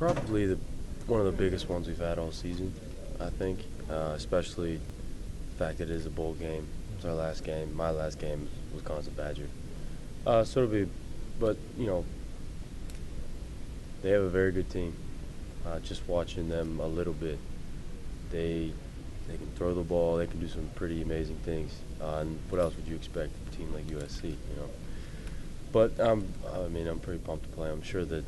Probably one of the biggest ones we've had all season, I think, especially the fact that it is a bowl game. It's our last game. My last game, Wisconsin Badger. So it'll be, but, they have a very good team. Just watching them a little bit, they can throw the ball. They can do some pretty amazing things. And what else would you expect from a team like USC, But, I'm pretty pumped to play. I'm sure that,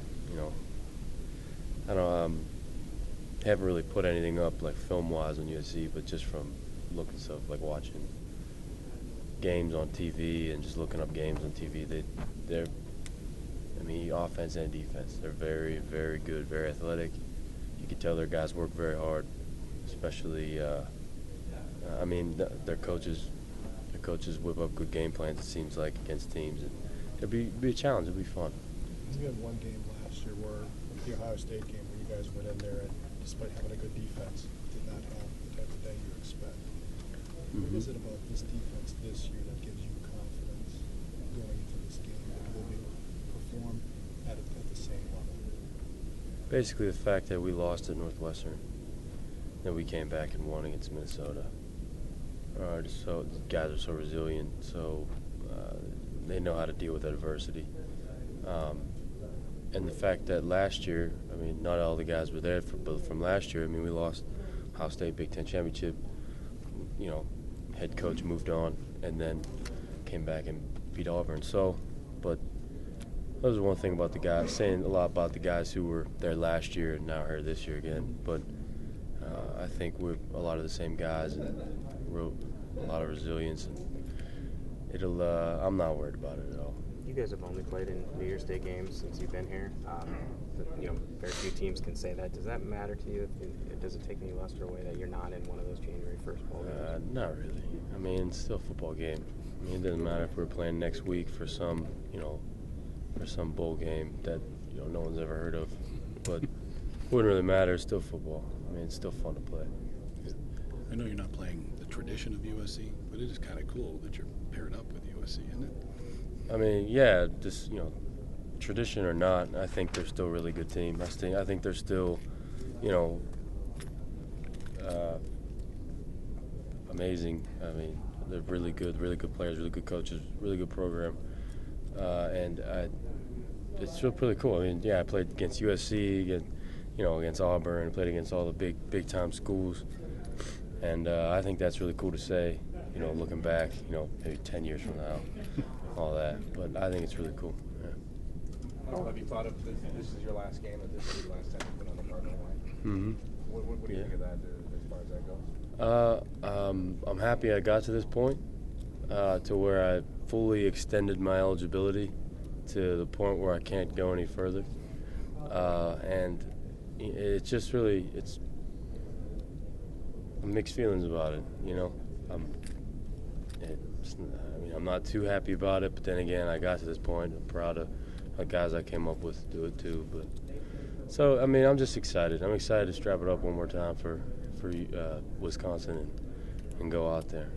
haven't really put anything up like film-wise on USC, but just from looking stuff like watching games on TV and just looking up games on TV, they're offense and defense. They're very, very good, very athletic. You can tell their guys work very hard, especially. Their coaches whip up good game plans. It seems like against teams, and it'll be a challenge. It'll be fun. You had one game last year where the Ohio State game where you guys went in there and despite having a good defense, did not have the type of day you expect. Mm-hmm. What is it about this defense this year that gives you confidence going into this game that you'll be able to perform at the same level? Basically, the fact that we lost at Northwestern, then we came back and won against Minnesota. So the guys are so resilient, so they know how to deal with adversity. And the fact that last year, not all the guys were there, but from last year, we lost Ohio State Big Ten Championship. Head coach moved on and then came back and beat Auburn. So, but that was one thing about the guys, saying a lot about the guys who were there last year and now are here this year again. But I think we're a lot of the same guys and we're a lot of resilience. And I'm not worried about it at all. You guys have only played in New Year's Day games since you've been here. Very few teams can say that. Does that matter to you? Does it take any luster away that you're not in one of those January 1st bowl games? Not really. It's still a football game. It doesn't matter if we're playing next week for some bowl game that no one's ever heard of. But it wouldn't really matter. It's still football. It's still fun to play. I know you're not playing the tradition of USC, but it is kind of cool that you're paired up with USC, isn't it? Just tradition or not, I think they're still a really good team. I think they're still, amazing. They're really good players, really good coaches, really good program, and it's really cool. I played against USC, against Auburn, played against all the big time schools, and I think that's really cool to say. Looking back, maybe 10 years from now, all that. But I think it's really cool. Yeah. Have you thought of this is your last game, and this is your last time you've been on the Cardinal line? Mm-hmm. What do you think of that as far as that goes? I'm happy I got to this point, to where I fully extended my eligibility to the point where I can't go any further. And it's just really, it's mixed feelings about it, I'm not too happy about it, but then again, I got to this point. I'm proud of the guys I came up with to do it too. But so, I'm just excited. I'm excited to strap it up one more time for Wisconsin and go out there.